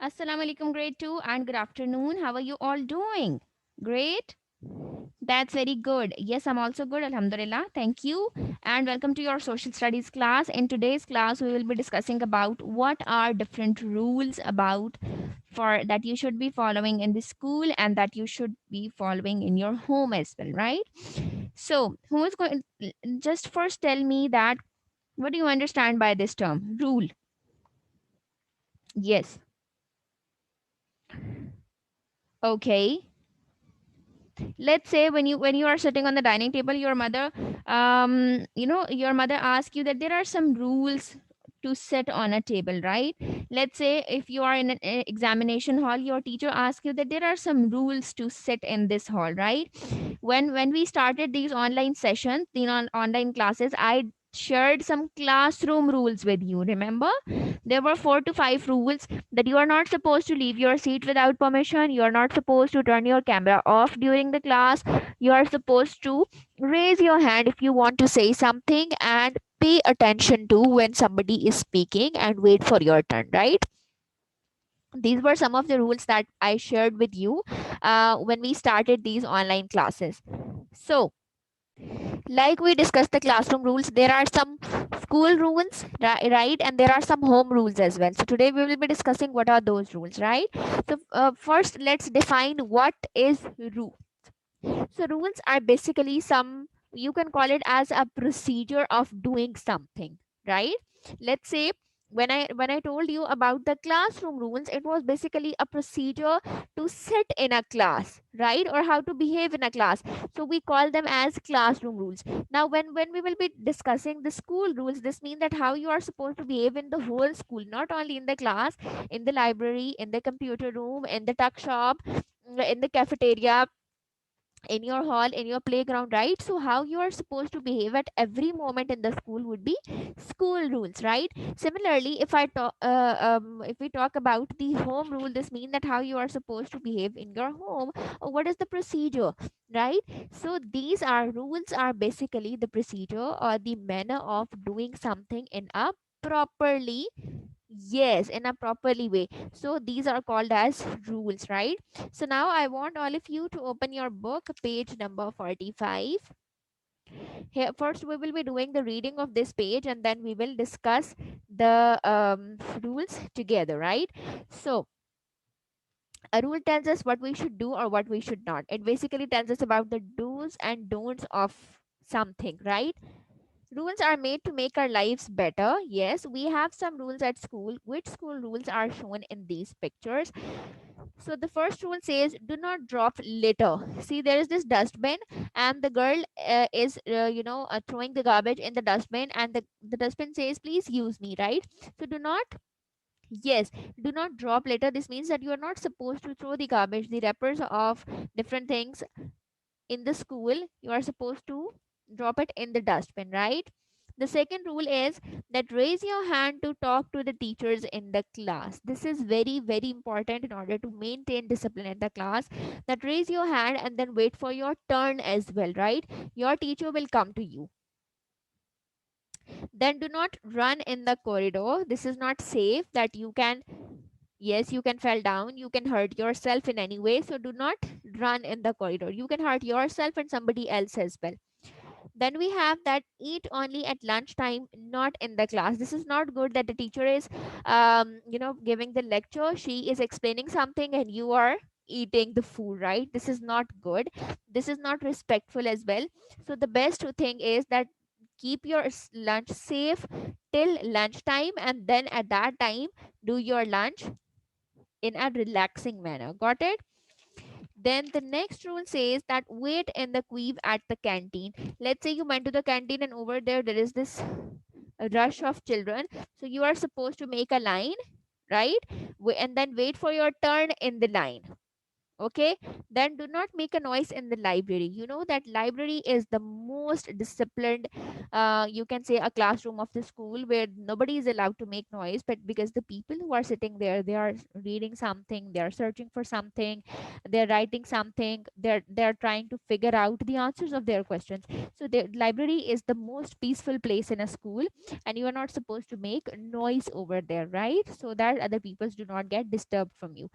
Assalamu alaikum, grade 2, and good afternoon. How are you all doing? Great. That's very good. Yes, I'm also good. Alhamdulillah. Thank you. And welcome to your social studies class. In today's class, we will be discussing about what are different rules about for that you should be following in the school and that you should be following in your home as well, right? So, who is going just first tell me that what do you understand by this term? Rule. Yes. Okay. Let's say when you are sitting on the dining table, your mother your mother asks you that there are some rules to sit on a table, right? Let's say if you are in an examination hall, your teacher asks you that there are some rules to sit in this hall, right? When we started these online sessions, the online classes, I shared some classroom rules with you, remember? There were 4 to 5 rules: that you are not supposed to leave your seat without permission, you are not supposed to turn your camera off during the class, you are supposed to raise your hand if you want to say something, and pay attention to when somebody is speaking and wait for your turn, right? These were some of the rules that I shared with you when we started these online classes. So, like we discussed the classroom rules, there are some school rules, right? And there are some home rules as well. So today we will be discussing what are those rules, right? So first, let's define what is rule. So rules are basically some, you can call it as a procedure of doing something, right? Let's say when I told you about the classroom rules, it was basically a procedure to sit in a class, right? Or how to behave in a class. So we call them as classroom rules. Now when we will be discussing the school rules, this means that how you are supposed to behave in the whole school, not only in the class, in the library, in the computer room, in the tuck shop, in the cafeteria, in your hall, in your playground, right? So how you are supposed to behave at every moment in the school would be school rules, right? Similarly, if we talk about the home rule, this means that how you are supposed to behave in your home, or what is the procedure, right? So these are rules, are basically the procedure or the manner of doing something in a properly, yes, in a properly way. So these are called as rules, right? So now I want all of you to open your book, page number 45. Here, first we will be doing the reading of this page and then we will discuss the rules together, right? So a rule tells us what we should do or what we should not. It basically tells us about the do's and don'ts of something, right? Rules are made to make our lives better. Yes, we have some rules at school. Which school rules are shown in these pictures? So the first rule says do not drop litter. See, there is this dustbin and the girl is throwing the garbage in the dustbin, and the dustbin says please use me, right? So do not, yes, do not drop litter. This means that you are not supposed to throw the garbage, the wrappers of different things in the school. You are supposed to drop it in the dustbin, right? The second rule is that raise your hand to talk to the teachers in the class. This is very, very important in order to maintain discipline in the class. That raise your hand and then wait for your turn as well, right? Your teacher will come to you. Then do not run in the corridor. This is not safe, that you can, yes, you can fall down, you can hurt yourself in any way. So do not run in the corridor. You can hurt yourself and somebody else as well. Then we have that eat only at lunchtime, not in the class. This is not good, that the teacher is giving the lecture, she is explaining something and you are eating the food, right? This is not good. This is not respectful as well. So the best thing is that keep your lunch safe till lunchtime, and then at that time do your lunch in a relaxing manner. Got it? Then the next rule says that wait in the queue at the canteen. Let's say you went to the canteen and over there is this rush of children. So you are supposed to make a line, right? And then wait for your turn in the line. Okay, then do not make a noise in the library. You know that library is the most disciplined, you can say, a classroom of the school, where nobody is allowed to make noise, but because the people who are sitting there, they are reading something, they are searching for something, they're writing something, they're trying to figure out the answers of their questions. So the library is the most peaceful place in a school, and you are not supposed to make noise over there, right? So that other peoples do not get disturbed from you.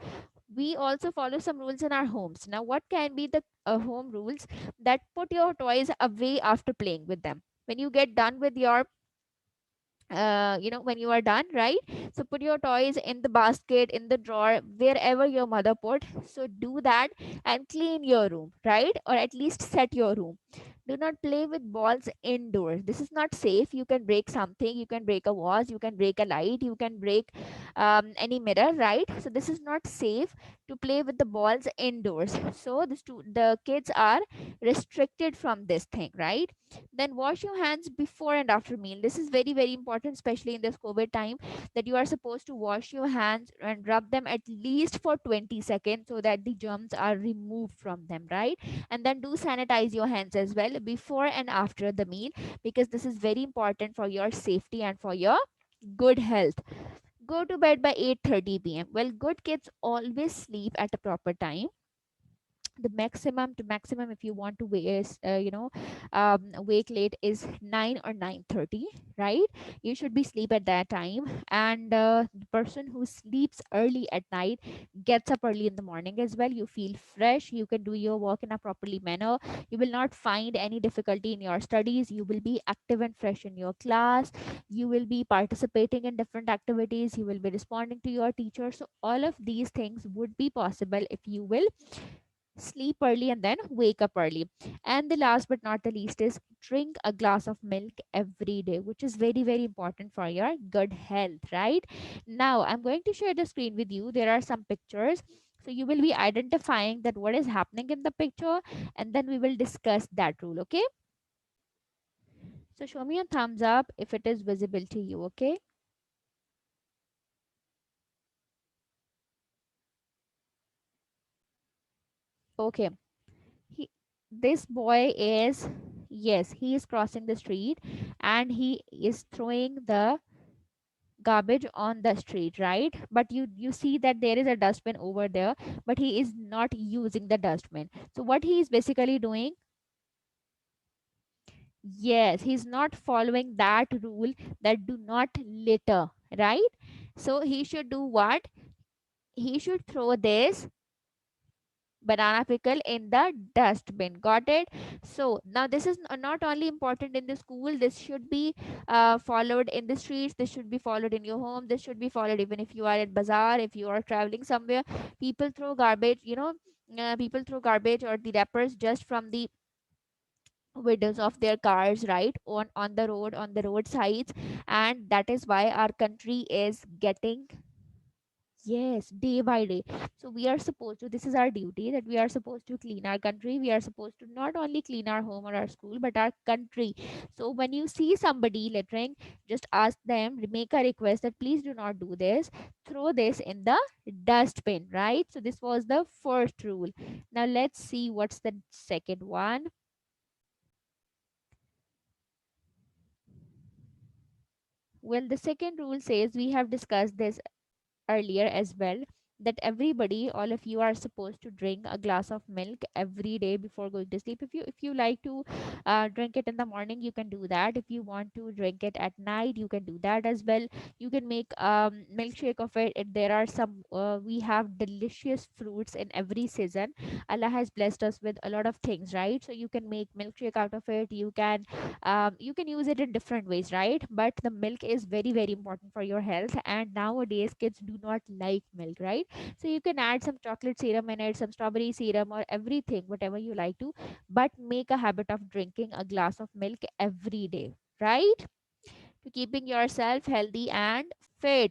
We also follow some rules in our homes. Now, what can be the home rules? That put your toys away after playing with them. When you get done with your when you are done, right? So put your toys in the basket, in the drawer, wherever your mother put. So do that, and clean your room, right? Or at least set your room. Do not play with balls indoors. This is not safe. You can break something, you can break a vase, you can break a light, you can break any mirror, right? So this is not safe to play with the balls indoors. So the kids are restricted from this thing, right? Then wash your hands before and after meal. This is very very important, especially in this COVID time, that you are supposed to wash your hands and rub them at least for 20 seconds, so that the germs are removed from them, right? And then do sanitize your hands as well before and after the meal, because this is very important for your safety and for your good health. Go to bed by 8:30 p.m. Well, good kids always sleep at a proper time. The maximum to maximum, if you want to wake late, is 9 or 9:30, right? You should be sleep at that time. And the person who sleeps early at night gets up early in the morning as well. You feel fresh, you can do your work in a properly manner, you will not find any difficulty in your studies, you will be active and fresh in your class, you will be participating in different activities, you will be responding to your teacher. So all of these things would be possible if you will sleep early and then wake up early. And the last but not the least is drink a glass of milk every day, which is very very important for your good health, right? Now I'm going to share the screen with you. There are some pictures, so you will be identifying that what is happening in the picture, and then we will discuss that rule. Okay, so show me a thumbs up if it is visible to you. Okay. Okay, this boy is, yes, he is crossing the street, and he is throwing the garbage on the street, right? But you see that there is a dustbin over there, but he is not using the dustbin. So what he is basically doing, yes, he's not following that rule, that do not litter, right? So he should do what? He should throw this banana pickle in the dustbin. Got it? So now this is not only important in the school, this should be followed in the streets, this should be followed in your home, this should be followed even if you are at bazaar, if you are traveling somewhere. People throw garbage, people throw garbage or the wrappers just from the windows of their cars, right, on the road, on the roadsides. And that is why our country is getting, yes, day by day. So we are supposed to, this is our duty, that we are supposed to clean our country. We are supposed to not only clean our home or our school, but our country. So when you see somebody littering, just ask them, make a request that please do not do this. Throw this in the dustbin, right? So this was the first rule. Now let's see what's the second one. Well, the second rule says, we have discussed this earlier as well, that everybody, all of you, are supposed to drink a glass of milk every day before going to sleep. If you like to drink it in the morning, you can do that. If you want to drink it at night, you can do that as well. You can make milkshake of it. There are some we have delicious fruits in every season. Allah has blessed us with a lot of things, right? So you can make milkshake out of it. You can use it in different ways, right? But the milk is very very important for your health, and nowadays kids do not like milk, right? So you can add some chocolate serum in it, some strawberry serum, or everything whatever you like to, but make a habit of drinking a glass of milk every day, right? To keeping yourself healthy and fit.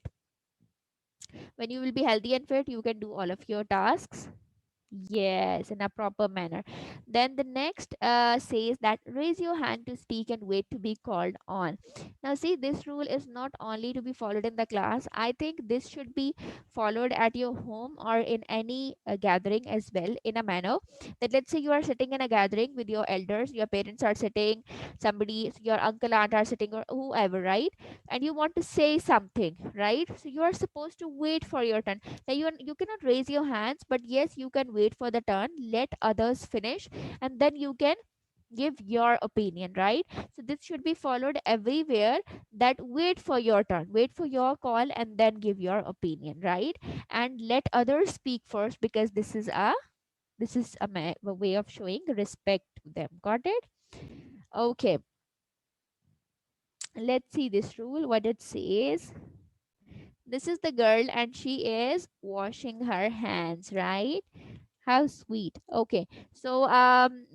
When you will be healthy and fit, you can do all of your tasks. Yes, in a proper manner. Then the next says that raise your hand to speak and wait to be called on. Now, see, this rule is not only to be followed in the class. I think this should be followed at your home or in any gathering as well, in a manner that, let's say, you are sitting in a gathering with your elders, your parents are sitting, somebody, your uncle, aunt are sitting, or whoever, right? And you want to say something, right? So you are supposed to wait for your turn. Now you cannot raise your hands, but yes, you can wait for the turn, let others finish, and then you can give your opinion, right? So this should be followed everywhere, that wait for your turn, wait for your call, and then give your opinion, right? And let others speak first, because this is a way of showing respect to them. Got it? Okay, let's see this rule, what it says. This is the girl and she is washing her hands, right? How sweet. Okay. So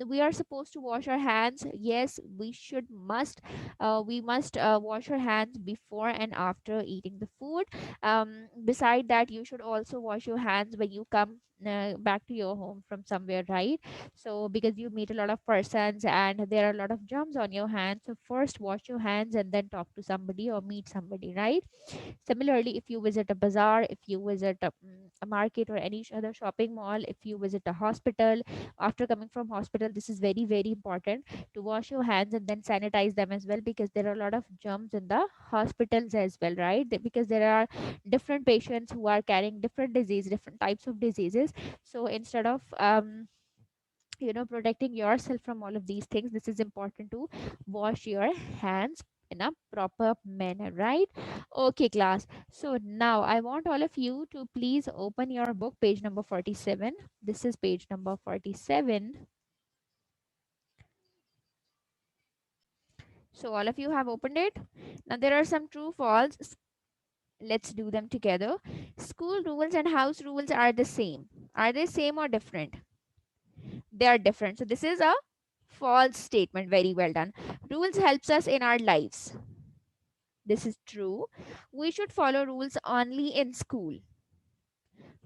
we are supposed to wash our hands. Yes, we must wash our hands before and after eating the food. Beside that, you should also wash your hands when you come back to your home from somewhere, right? So because you meet a lot of persons and there are a lot of germs on your hands, so first wash your hands and then talk to somebody or meet somebody, right? Similarly, if you visit a bazaar, if you visit a market or any other shopping mall, if you visit a hospital, after coming from hospital, this is very, very important to wash your hands and then sanitize them as well, because there are a lot of germs in the hospitals as well, right? Because there are different patients who are carrying different disease, different types of diseases. So instead of protecting yourself from all of these things, this is important to wash your hands in a proper manner, right? Okay, class. So now I want all of you to please open your book, page number 47. This is page number 47. So all of you have opened it. Now there are some true false. Let's do them together. School rules and house rules are the same. Are they same or different? They are different. So this is a false statement. Very well done. Rules helps us in our lives. This is true. We should follow rules only in school.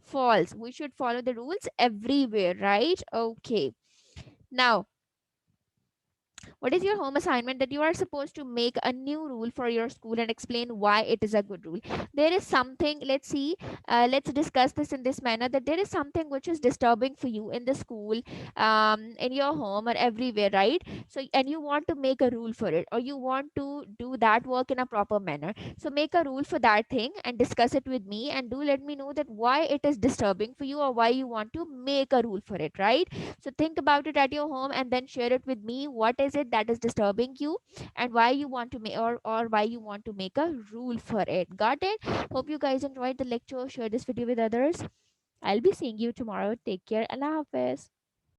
False. We should follow the rules everywhere, right? Okay. Now, what is your home assignment? That you are supposed to make a new rule for your school and explain why it is a good rule. There is something, let's see, let's discuss this in this manner, that there is something which is disturbing for you in the school, in your home or everywhere, right? So, and you want to make a rule for it, or you want to do that work in a proper manner. So make a rule for that thing and discuss it with me, and do let me know that why it is disturbing for you, or why you want to make a rule for it, right? So think about it at your home and then share it with me. What is it that is disturbing you, and why you want to make, or why you want to make a rule for it. Got it? Hope you guys enjoyed the lecture. Share this video with others. I'll be seeing you tomorrow. Take care. Allah Hafiz.